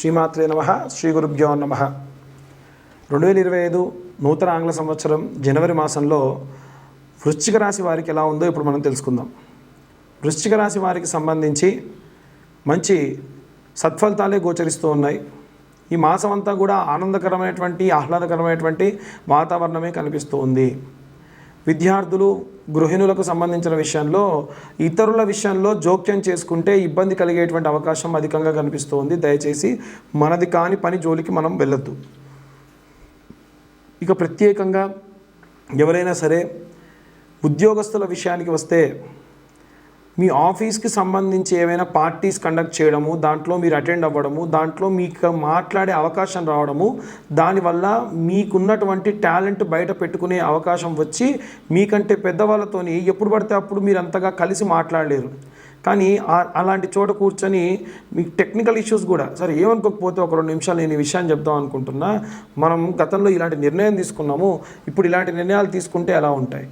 శ్రీమాత్రే నమః. శ్రీ గురుభ్యో నమః. 2025 నూతన ఆంగ్ల సంవత్సరం జనవరి మాసంలో వృశ్చిక రాశి వారికి ఎలా ఉందో ఇప్పుడు మనం తెలుసుకుందాం. వృశ్చిక రాశి వారికి సంబంధించి మంచి సత్ఫలితాలే గోచరిస్తూ ఉన్నాయి. ఈ మాసం అంతా కూడా ఆనందకరమైనటువంటి ఆహ్లాదకరమైనటువంటి వాతావరణమే కనిపిస్తూ ఉంది. విద్యార్థులు గృహిణులకు సంబంధించిన విషయంలో ఇతరుల విషయంలో జోక్యం చేసుకుంటే ఇబ్బంది కలిగేటువంటి అవకాశం అధికంగా కనిపిస్తూ ఉంది. దయచేసి మనది కాని పని జోలికి మనం వెళ్ళొద్దు. ఇక ప్రత్యేకంగా ఎవరైనా సరే ఉద్యోగస్తుల విషయానికి వస్తే మీ ఆఫీస్కి సంబంధించి ఏమైనా పార్టీస్ కండక్ట్ చేయడము, దాంట్లో మీరు అటెండ్ అవ్వడము, దాంట్లో మీకు మాట్లాడే అవకాశం రావడము, దానివల్ల మీకున్నటువంటి టాలెంట్ బయట పెట్టుకునే అవకాశం వచ్చి మీకంటే పెద్దవాళ్ళతోని ఎప్పుడు పడితే అప్పుడు మీరు అంతగా కలిసి మాట్లాడలేరు. కానీ అలాంటి చోట కూర్చొని మీకు టెక్నికల్ ఇష్యూస్ కూడా సరే ఏమనుకోకపోతే ఒక 2 నిమిషాలు నేను ఈ విషయాన్ని చెప్దాం అనుకుంటున్నా. మనం గతంలో ఇలాంటి నిర్ణయం తీసుకున్నాము, ఇప్పుడు ఇలాంటి నిర్ణయాలు తీసుకుంటే ఎలా ఉంటాయి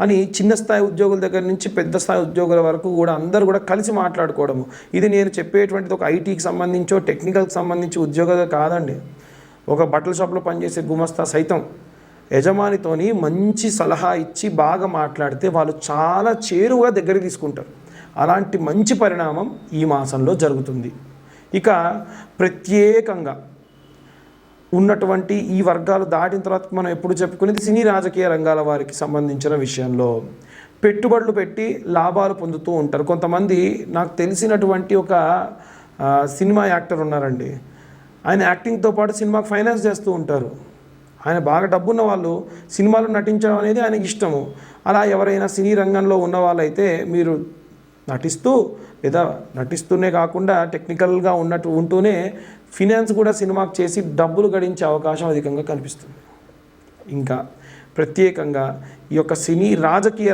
అని చిన్న స్థాయి ఉద్యోగుల దగ్గర నుంచి పెద్ద స్థాయి ఉద్యోగుల వరకు కూడా అందరూ కూడా కలిసి మాట్లాడుకోవడము. ఇది నేను చెప్పేటువంటిది ఒక ఐటీకి సంబంధించో టెక్నికల్కి సంబంధించి ఉద్యోగాలు కాదండి. ఒక బట్టల షాప్లో పనిచేసే గుమస్తా సైతం యజమానితోని మంచి సలహా ఇచ్చి బాగా మాట్లాడితే వాళ్ళు చాలా చేరువుగా దగ్గరికి తీసుకుంటారు. అలాంటి మంచి పరిణామం ఈ మాసంలో జరుగుతుంది. ఇక ప్రత్యేకంగా ఉన్నటువంటి ఈ వర్గాలు దాటిన తర్వాత మనం ఎప్పుడు చెప్పుకునేది సినీ రాజకీయ రంగాల వారికి సంబంధించిన విషయంలో పెట్టుబడులు పెట్టి లాభాలు పొందుతూ ఉంటారు. కొంతమంది నాకు తెలిసినటువంటి ఒక సినిమా యాక్టర్ ఉన్నారండి. ఆయన యాక్టింగ్తో పాటు సినిమాకి ఫైనాన్స్ చేస్తూ ఉంటారు. ఆయన బాగా డబ్బున్న వాళ్ళు సినిమాలో నటించడం అనేది ఆయనకి ఇష్టము. అలా ఎవరైనా సినీ రంగంలో ఉన్న వాళ్ళైతే మీరు నటిస్తూ లేదా నటిస్తూనే కాకుండా టెక్నికల్గా ఉంటూనే ఫినాన్స్ కూడా సినిమాకి చేసి డబ్బులు గడించే అవకాశం అధికంగా కనిపిస్తుంది. ఇంకా ప్రత్యేకంగా ఈ యొక్క సినీ రాజకీయ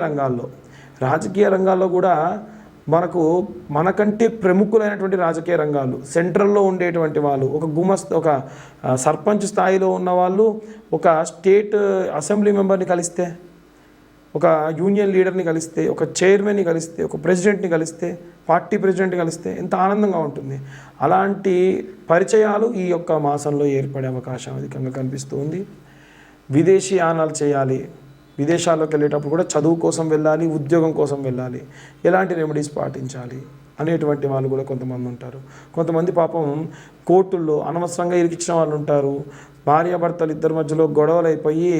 రంగాల్లో కూడా మనకంటే ప్రముఖులైనటువంటి రాజకీయ రంగాలు సెంట్రల్లో ఉండేటువంటి వాళ్ళు, ఒక సర్పంచ్ స్థాయిలో ఉన్న వాళ్ళు ఒక స్టేట్ అసెంబ్లీ మెంబర్ని కలిస్తే, ఒక యూనియన్ లీడర్ని కలిస్తే, ఒక చైర్మన్ని కలిస్తే, ఒక ప్రెసిడెంట్ని కలిస్తే, పార్టీ ప్రెసిడెంట్ని కలిస్తే ఎంత ఆనందంగా ఉంటుంది. అలాంటి పరిచయాలు ఈ యొక్క మాసంలో ఏర్పడే అవకాశం అధికంగా కనిపిస్తూ ఉంది. విదేశీయానాలు చేయాలి, విదేశాల్లోకి వెళ్ళేటప్పుడు కూడా చదువు కోసం వెళ్ళాలి, ఉద్యోగం కోసం వెళ్ళాలి, ఎలాంటి రెమెడీస్ పాటించాలి అనేటువంటి వాళ్ళు కూడా కొంతమంది ఉంటారు. కొంతమంది పాపం కోర్టుల్లో అనవసరంగా ఇరికించిన వాళ్ళు ఉంటారు. భార్యాభర్తలు ఇద్దరి మధ్యలో గొడవలు అయిపోయి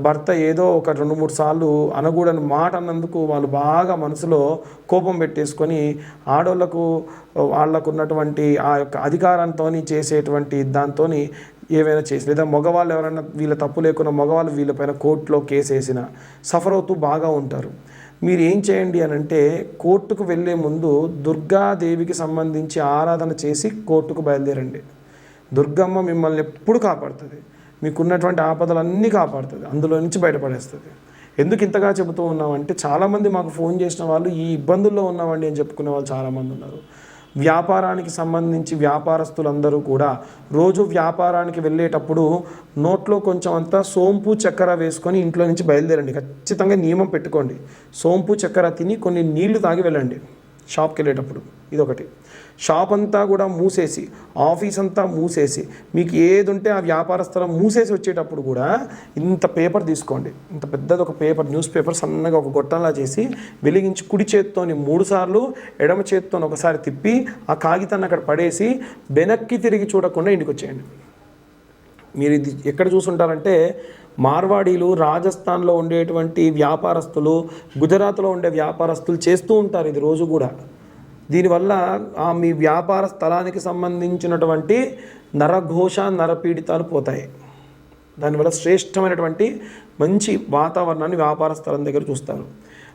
భర్త ఏదో ఒక 2-3 సార్లు అనకూడని మాట అన్నందుకు వాళ్ళు బాగా మనసులో కోపం పెట్టేసుకొని వాళ్ళకు ఉన్నటువంటి ఆ యొక్క అధికారంతో చేసేటువంటి దాంతో ఏవైనా చేసి, లేదా మగవాళ్ళు ఎవరైనా వీళ్ళ తప్పు లేకుండా మగవాళ్ళు వీళ్ళపైన కోర్టులో కేసు వేసిన సఫర్ అవుతూ బాగా ఉంటారు. మీరు ఏం చేయండి అని అంటే కోర్టుకు వెళ్ళే ముందు దుర్గాదేవికి సంబంధించి ఆరాధన చేసి కోర్టుకు బయలుదేరండి. దుర్గమ్మ మిమ్మల్ని ఎప్పుడు కాపాడుతుంది, మీకున్నటువంటి ఆపదలన్నీ కాపాడుతుంది, అందులో నుంచి బయటపడేస్తుంది. ఎందుకు ఇంతగా చెబుతూ ఉన్నామంటే చాలామంది మాకు ఫోన్ చేసిన వాళ్ళు ఈ ఇబ్బందుల్లో ఉన్నామండి అని చెప్పుకునే వాళ్ళు చాలామంది ఉన్నారు. వ్యాపారానికి సంబంధించి వ్యాపారస్తులందరూ కూడా రోజు వ్యాపారానికి వెళ్ళేటప్పుడు నోట్లో కొంచెం అంతా సోంపు చక్కెర వేసుకొని ఇంట్లో నుంచి బయలుదేరండి. ఖచ్చితంగా నియమం పెట్టుకోండి. సోంపు చక్కెర తిని కొన్ని నీళ్లు తాగి వెళ్ళండి షాప్కి వెళ్ళేటప్పుడు. ఇదొకటి. షాప్ అంతా కూడా మూసేసి, ఆఫీస్ అంతా మూసేసి, మీకు ఏది ఉంటే ఆ వ్యాపార స్థలం మూసేసి వచ్చేటప్పుడు కూడా ఇంత పేపర్ తీసుకోండి. ఇంత పెద్దది ఒక పేపర్, న్యూస్ పేపర్ సన్నగా ఒక గొట్టంలా చేసి వెలిగించి కుడి చేత్తోని 3 సార్లు, ఎడమ చేత్తోని ఒకసారి తిప్పి ఆ కాగితాన్ని అక్కడ పడేసి వెనక్కి తిరిగి చూడకుండా ఇంటికి వచ్చేయండి. మీరు ఇది ఎక్కడ చూసుంటారంటే మార్వాడీలు, రాజస్థాన్లో ఉండేటువంటి వ్యాపారస్తులు, గుజరాత్లో ఉండే వ్యాపారస్తులు చేస్తూ ఉంటారు ఇది రోజు కూడా. దీనివల్ల మీ వ్యాపార స్థలానికి సంబంధించినటువంటి నరఘోష, నరపీడితాలు పోతాయి. దానివల్ల శ్రేష్టమైనటువంటి మంచి వాతావరణాన్ని వ్యాపార స్థలం దగ్గర చూస్తారు.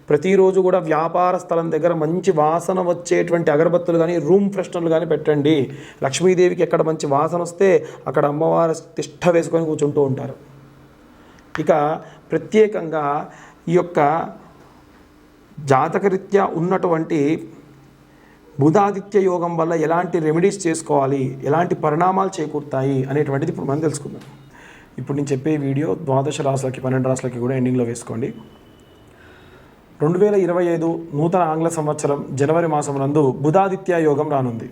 ప్రతిరోజు కూడా వ్యాపార స్థలం దగ్గర మంచి వాసన వచ్చేటువంటి అగరబత్తులు కానీ, రూమ్ ఫ్రెషనర్లు కానీ పెట్టండి. లక్ష్మీదేవికి ఎక్కడ మంచి వాసన వస్తే అక్కడ అమ్మవారు తిష్ట వేసుకొని కూర్చుంటూ ఉంటారు. ఇక ప్రత్యేకంగా ఈ యొక్క జాతకరీత్యా ఉన్నటువంటి బుధాదిత్య యోగం వల్ల ఎలాంటి రెమెడీస్ చేసుకోవాలి, ఎలాంటి పరిణామాలు చేకూరుతాయి అనేటువంటిది ఇప్పుడు మనం తెలుసుకుందాం. ఇప్పుడు నేను చెప్పే వీడియో 12 రాశులకి 12 రాశులకి కూడా ఎండింగ్లో వేసుకోండి. 2025 నూతన ఆంగ్ల సంవత్సరం జనవరి మాసం నందు బుధాదిత్య యోగం రానుంది.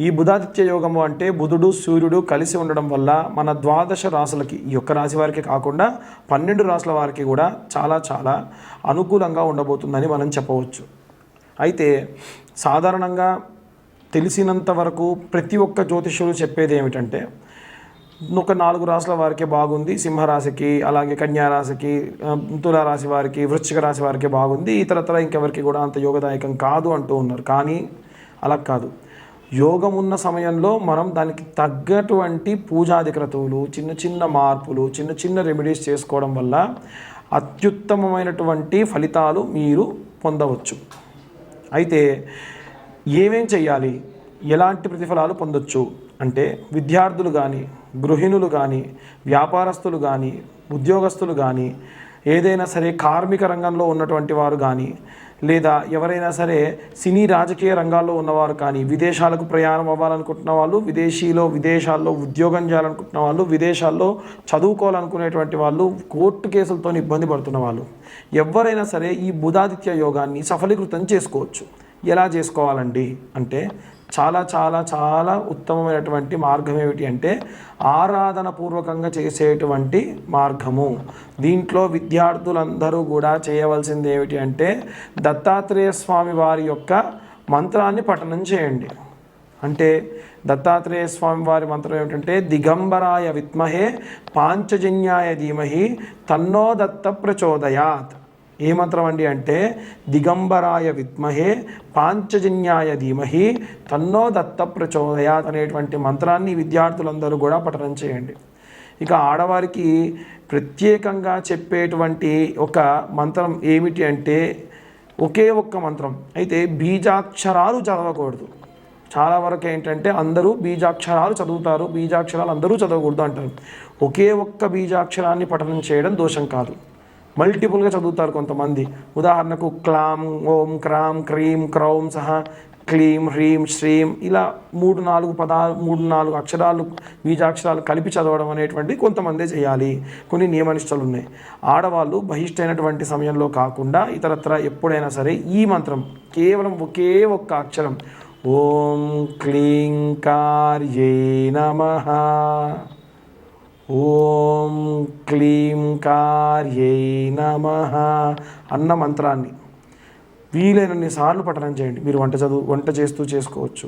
ఈ బుధాదిత్య యోగము అంటే బుధుడు సూర్యుడు కలిసి ఉండడం వల్ల మన ద్వాదశ రాశులకి, ఈ యొక్క రాశి వారికి కాకుండా 12 రాశుల వారికి కూడా చాలా చాలా అనుకూలంగా ఉండబోతుందని మనం చెప్పవచ్చు. అయితే సాధారణంగా తెలిసినంత వరకు ప్రతి ఒక్క జ్యోతిష్యులు చెప్పేది ఏమిటంటే ఒక 4 రాశుల వారికి బాగుంది, సింహరాశికి, అలాగే కన్యారాశికి, తులారాశి వారికి, వృశ్చిక రాశి వారికి బాగుంది, ఇతరత్ర ఇంకెవరికి కూడా అంత యోగదాయకం కాదు అంటూ ఉన్నారు. కానీ అలా కాదు. యోగం ఉన్న సమయంలో మనం దానికి తగ్గటువంటి పూజాది క్రతువులు, చిన్న చిన్న మార్పులు, చిన్న చిన్న రెమెడీస్ చేసుకోవడం వల్ల అత్యుత్తమమైనటువంటి ఫలితాలు మీరు పొందవచ్చు. అయితే ఏమేం చేయాలి, ఎలాంటి ప్రతిఫలాలు పొందొచ్చు అంటే విద్యార్థులు కానీ, గృహిణులు కానీ, వ్యాపారస్తులు కానీ, ఉద్యోగస్తులు కానీ, ఏదైనా సరే కార్మిక రంగంలో ఉన్నటువంటి వారు కానీ, లేదా ఎవరైనా సరే సినీ రాజకీయ రంగాల్లో ఉన్నవారు కానీ, విదేశాలకు ప్రయాణం అవ్వాలనుకుంటున్న వాళ్ళు, విదేశాల్లో ఉద్యోగం చేయాలనుకుంటున్న వాళ్ళు, విదేశాల్లో చదువుకోవాలనుకునేటువంటి వాళ్ళు, కోర్టు కేసులతో ఇబ్బంది పడుతున్న వాళ్ళు, ఎవరైనా సరే ఈ బుధాదిత్య యోగాన్ని సఫలీకృతం చేసుకోవచ్చు. ఎలా చేసుకోవాలండి అంటే చాలా చాలా చాలా ఉత్తమమైనటువంటి మార్గం ఏమిటి అంటే ఆరాధన పూర్వకంగా చేసేటువంటి మార్గము. దీంట్లో విద్యార్థులందరూ కూడా చేయవలసింది ఏమిటి అంటే దత్తాత్రేయ స్వామి వారి యొక్క మంత్రాన్ని పఠనం చేయండి. అంటే దత్తాత్రేయ స్వామి వారి మంత్రం ఏమిటంటే దిగంబరాయ విద్మహే పాంచజన్యాయ ధీమహి తన్నో దత్త ప్రచోదయాత్. ఏ మంత్రం అండి అంటే దిగంబరాయ విద్మహే పాంచజన్యాయ ధీమహి తన్నో దత్త ప్రచోదయాత్ అనేటువంటి మంత్రాన్ని విద్యార్థులందరూ కూడా పఠనం చేయండి. ఇక ఆడవారికి ప్రత్యేకంగా చెప్పేటువంటి ఒక మంత్రం ఏమిటి అంటే ఒకే ఒక్క మంత్రం, అయితే బీజాక్షరాలు చదవకూడదు. చాలా వరకు ఏంటంటే అందరూ బీజాక్షరాలు చదువుతారు, బీజాక్షరాలు అందరూ చదవకూడదు అంటారు. ఒకే ఒక్క బీజాక్షరాన్ని పఠనం చేయడం దోషం కాదు, మల్టిపుల్గా చదువుతారు కొంతమంది. ఉదాహరణకు క్లాం, ఓం, క్రాం, క్రీం, క్రౌం, సహ, క్లీం, హ్రీం, శ్రీం ఇలా 3-4 అక్షరాలు బీజాక్షరాలు కలిపి చదవడం అనేటువంటి కొంతమందే చేయాలి. కొన్ని నియమనిష్టలు ఉన్నాయి. ఆడవాళ్ళు బహిష్టైనటువంటి సమయంలో కాకుండా ఇతరత్ర ఎప్పుడైనా సరే ఈ మంత్రం కేవలం ఒకే ఒక్క అక్షరం ఓం క్లీం కార్యే నమః, ఓం క్లీం కార్యై నమః అన్న మంత్రాన్ని వీలైనన్ని సార్లు పఠనం చేయండి. మీరు వంట చేస్తూ చేసుకోవచ్చు.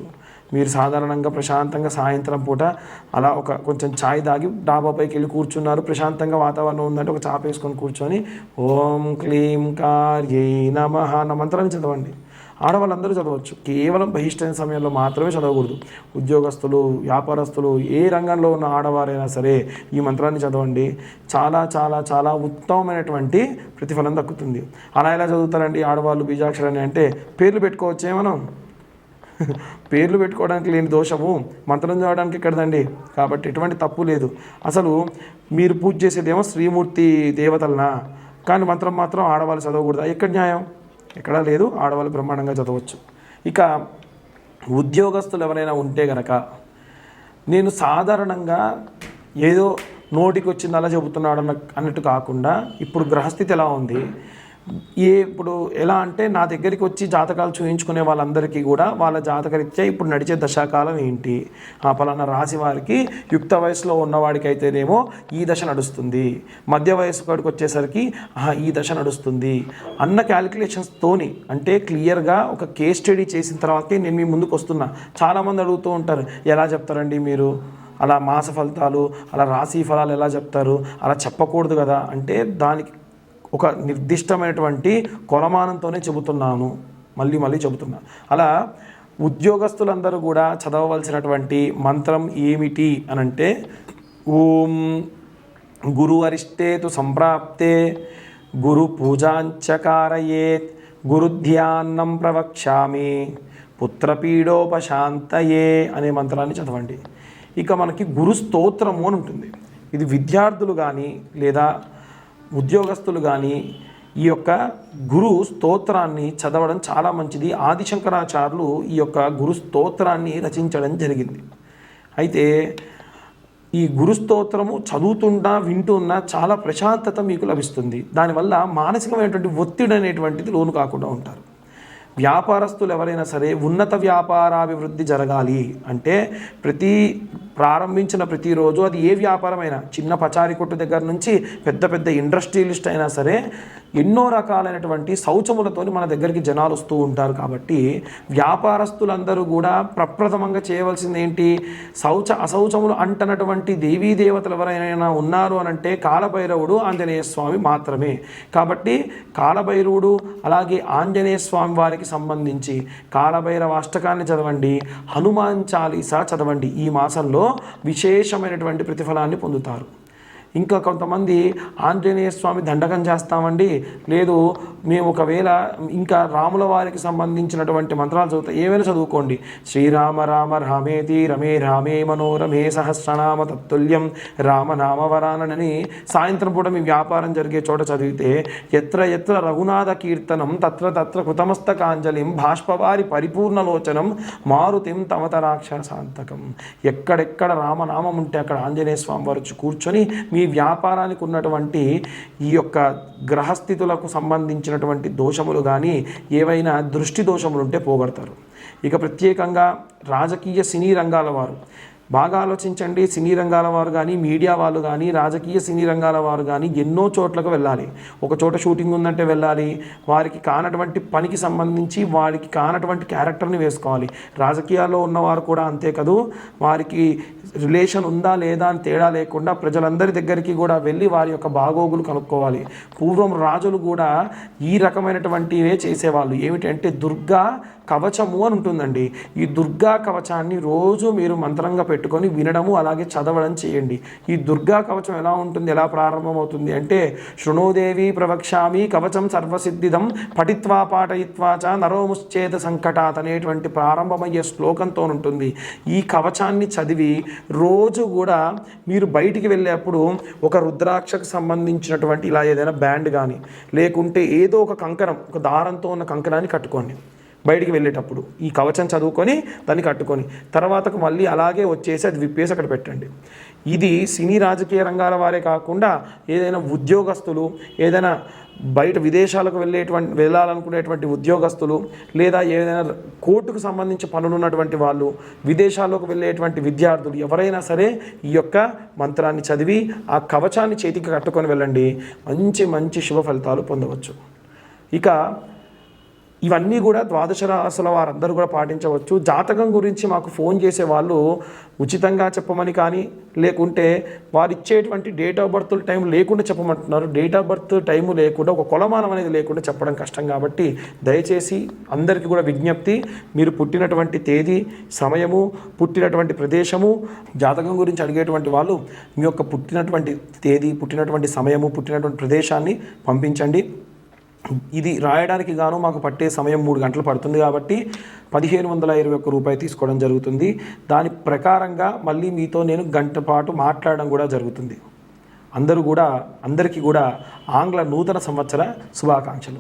మీరు సాధారణంగా ప్రశాంతంగా సాయంత్రం పూట అలా కొంచెం ఛాయ్ తాగి డాబాపైకి వెళ్ళి కూర్చున్నారు, ప్రశాంతంగా వాతావరణం ఉందంటే ఒక చాప వేసుకొని కూర్చొని ఓం క్లీం కార్యై నమః అన్న మంత్రాన్ని చదవండి. ఆడవాళ్ళందరూ చదవచ్చు, కేవలం బహిష్టైన సమయంలో మాత్రమే చదవకూడదు. ఉద్యోగస్తులు, వ్యాపారస్తులు, ఏ రంగంలో ఉన్న ఆడవారైనా సరే ఈ మంత్రాన్ని చదవండి. చాలా చాలా చాలా ఉత్తమమైనటువంటి ప్రతిఫలం దక్కుతుంది. అలా ఎలా చదువుతారండి ఆడవాళ్ళు బీజాక్షరాన్ని అంటే పేర్లు పెట్టుకోవచ్చే మనం. పేర్లు పెట్టుకోవడానికి లేని దోషము మంత్రం చదవడానికి ఎక్కడదండి. కాబట్టి ఎటువంటి తప్పు లేదు. అసలు మీరు పూజ చేసేదేమో శ్రీమూర్తి దేవతలనా, కానీ మంత్రం మాత్రం ఆడవాళ్ళు చదవకూడదా? ఎక్కడ న్యాయం? ఎక్కడా లేదు. ఆడవాళ్ళు బ్రహ్మాండంగా చదవచ్చు. ఇక ఉద్యోగస్తులు ఎవరైనా ఉంటే గనక నేను సాధారణంగా ఏదో నోటికి వచ్చింది అలా చెబుతున్నాడు అన్నట్టు కాకుండా ఇప్పుడు గ్రహస్థితి ఎలా ఉంది, ఇప్పుడు ఎలా అంటే నా దగ్గరికి వచ్చి జాతకాలు చూయించుకునే వాళ్ళందరికీ కూడా వాళ్ళ జాతకరీత్యా ఇప్పుడు నడిచే దశాకాలం ఏంటి, పలానా రాశి వారికి యుక్త వయసులో ఉన్నవాడికి అయితేనేమో ఈ దశ నడుస్తుంది, మధ్య వయసు కాడికి వచ్చేసరికి ఈ దశ నడుస్తుంది అన్న క్యాలిక్యులేషన్స్తోని, అంటే క్లియర్గా ఒక కేస్ స్టడీ చేసిన తర్వాతే నేను మీ ముందుకు వస్తున్నా. చాలామంది అడుగుతూ ఉంటారు, ఎలా చెప్తారండి మీరు అలా మాస ఫలితాలు, అలా రాశి ఫలాలు ఎలా చెప్తారు, అలా చెప్పకూడదు కదా అంటే దానికి ఒక నిర్దిష్టమైనటువంటి కొలమానంతోనే చెబుతున్నాను, మళ్ళీ చెబుతున్నా. అలా ఉద్యోగస్తులందరూ కూడా చదవవలసినటువంటి మంత్రం ఏమిటి అనంటే ఓం గురు అరిష్టేతు సంప్రాప్తే గురు పూజాంచకారయేత్ గురుధ్యాన్నం ప్రవక్ష్యామి పుత్రపీడోపశాంతయే అనే మంత్రాన్ని చదవండి. ఇక మనకి గురు స్తోత్రము అని ఉంటుంది. ఇది విద్యార్థులు కానీ లేదా ఉద్యోగస్తులు కానీ ఈ యొక్క గురు స్తోత్రాన్ని చదవడం చాలా మంచిది. ఆదిశంకరాచార్యులు ఈ యొక్క గురు స్తోత్రాన్ని రచించడం జరిగింది. అయితే ఈ గురు స్తోత్రము చదువుతున్నా వింటున్నా చాలా ప్రశాంతత మీకు లభిస్తుంది. దానివల్ల మానసికమైనటువంటి ఒత్తిడి అనేటువంటిది లోను కాకుండా ఉంటారు. వ్యాపారస్తులు ఎవరైనా సరే ఉన్నత వ్యాపారాభివృద్ధి జరగాలి అంటే ప్రారంభించిన ప్రతిరోజు అది ఏ వ్యాపారమైనా చిన్న పచారీ కొట్టు దగ్గర నుంచి పెద్ద పెద్ద ఇండస్ట్రియలిస్ట్ అయినా సరే ఎన్నో రకాలైనటువంటి శౌచములతో మన దగ్గరికి జనాలు వస్తూ ఉంటారు. కాబట్టి వ్యాపారస్తులందరూ కూడా ప్రప్రథమంగా చేయవలసింది ఏంటి? అశౌచములు అంటనటువంటి దేవీ దేవతలు ఎవరైనా ఉన్నారు అనంటే కాలభైరవుడు, ఆంజనేయ స్వామి మాత్రమే. కాబట్టి కాలభైరవుడు అలాగే ఆంజనేయ స్వామి వారికి సంబంధించి కాలభైరవ అష్టకాన్ని చదవండి, హనుమాన్ చాలీసా చదవండి. ఈ మాసంలో విశేషమైనటువంటి ప్రతిఫలాన్ని పొందుతారు. ఇంకా కొంతమంది ఆంజనేయ స్వామి దండకం చేస్తామండి, లేదు మేము ఒకవేళ ఇంకా రాముల వారికి సంబంధించినటువంటి మంత్రాలు చదువుతా, ఏమైనా చదువుకోండి. శ్రీరామ రామ రామేతి రమే రామే మనోరమే సహస్రనామ తత్తుల్యం రామనామవరానని సాయంత్రం పూట మీ వ్యాపారం జరిగే చోట చదివితే ఎత్ర ఎత్ర రఘునాథ కీర్తనం తత్ర తత్ర కృతమస్తకాంజలిం బాష్పవారి పరిపూర్ణలోచనం మారుతిం తమతరాక్షసాంతకం. ఎక్కడెక్కడ రామనామం ఉంటే అక్కడ ఆంజనేయ స్వామి వారు కూర్చొని మీ వ్యాపారానికి ఉన్నటువంటి ఈ యొక్క గ్రహస్థితులకు సంబంధించినటువంటి దోషములు కానీ ఏవైనా దృష్టి దోషములు ఉంటే పోగొడతారు. ఇక ప్రత్యేకంగా రాజకీయ సినీ రంగాల వారు బాగా ఆలోచించండి. సినీ రంగాల వారు కానీ మీడియా వాళ్ళు కానీ రాజకీయ సినీ రంగాల వారు కానీ ఎన్నో చోట్లకు వెళ్ళాలి. ఒక చోట షూటింగ్ ఉందంటే వెళ్ళాలి. వారికి కానటువంటి పనికి సంబంధించి వారికి కానటువంటి క్యారెక్టర్ని వేసుకోవాలి. రాజకీయాల్లో ఉన్నవారు కూడా అంతే కదూ, వారికి రిలేషన్ ఉందా లేదా అని తేడా లేకుండా ప్రజలందరి దగ్గరికి కూడా వెళ్ళి వారి యొక్క బాగోగులు కనుక్కోవాలి. పూర్వం రాజులు కూడా ఈ రకమైనటువంటివే చేసేవాళ్ళు. ఏమిటంటే దుర్గా కవచము అని ఉంటుందండి. ఈ దుర్గా కవచాన్ని రోజు మీరు మంత్రంగా పెట్టుకొని వినడము అలాగే చదవడం చేయండి. ఈ దుర్గా కవచం ఎలా ఉంటుంది, ఎలా ప్రారంభమవుతుంది అంటే శృణోదేవి ప్రవక్ష్యామి కవచం సర్వసిద్ధిదం పఠిత్వా పాఠయిత్వా చ నరోముశ్చేత సంకటాత్ అనేటువంటి ప్రారంభమయ్యే శ్లోకంతో ఉంటుంది. ఈ కవచాన్ని చదివి రోజు కూడా మీరు బయటికి వెళ్ళేప్పుడు ఒక రుద్రాక్షకు సంబంధించినటువంటి ఇలా ఏదైనా బ్యాండ్ కానీ లేకుంటే ఏదో ఒక కంకణం, ఒక దారంతో ఉన్న కంకణాన్ని కట్టుకోండి. బయటికి వెళ్ళేటప్పుడు ఈ కవచం చదువుకొని దాన్ని కట్టుకొని తర్వాతకు మళ్ళీ అలాగే వచ్చేసి అది విప్పేసి అక్కడ పెట్టండి. ఇది సినీ రాజకీయ రంగాల వారే కాకుండా ఏదైనా ఉద్యోగస్తులు, ఏదైనా బయట విదేశాలకు వెళ్ళాలనుకునేటువంటి ఉద్యోగస్తులు, లేదా ఏదైనా కోర్టుకు సంబంధించి పనులు ఉన్నటువంటి వాళ్ళు, విదేశాల్లోకి వెళ్ళేటువంటి విద్యార్థులు ఎవరైనా సరే ఈ యొక్క మంత్రాన్ని చదివి ఆ కవచాన్ని చేతికి కట్టుకొని వెళ్ళండి. మంచి మంచి శుభ ఫలితాలు పొందవచ్చు. ఇక ఇవన్నీ కూడా ద్వాదశ రాశుల వారందరూ కూడా పాటించవచ్చు. జాతకం గురించి మాకు ఫోన్ చేసే వాళ్ళు ఉచితంగా చెప్పమని కానీ లేకుంటే వారు ఇచ్చేటువంటి డేట్ ఆఫ్ బర్త్ టైం లేకుండా చెప్పమంటున్నారు. డేట్ ఆఫ్ బర్త్ టైము లేకుండా ఒక కొలమానం అనేది లేకుండా చెప్పడం కష్టం. కాబట్టి దయచేసి అందరికీ కూడా విజ్ఞప్తి, మీరు పుట్టినటువంటి తేదీ, సమయము, పుట్టినటువంటి ప్రదేశము, జాతకం గురించి అడిగేటువంటి వాళ్ళు మీ యొక్క పుట్టినటువంటి తేదీ, పుట్టినటువంటి సమయము, పుట్టినటువంటి ప్రదేశాన్ని పంపించండి. ఇది రాయడానికి గాను మాకు పట్టే సమయం 3 గంటలు పడుతుంది. కాబట్టి 1521 రూపాయలు తీసుకోవడం జరుగుతుంది. దాని ప్రకారంగా మళ్ళీ మీతో నేను గంట పాటు మాట్లాడడం కూడా జరుగుతుంది. అందరికీ కూడా ఆంగ్ల నూతన సంవత్సర శుభాకాంక్షలు.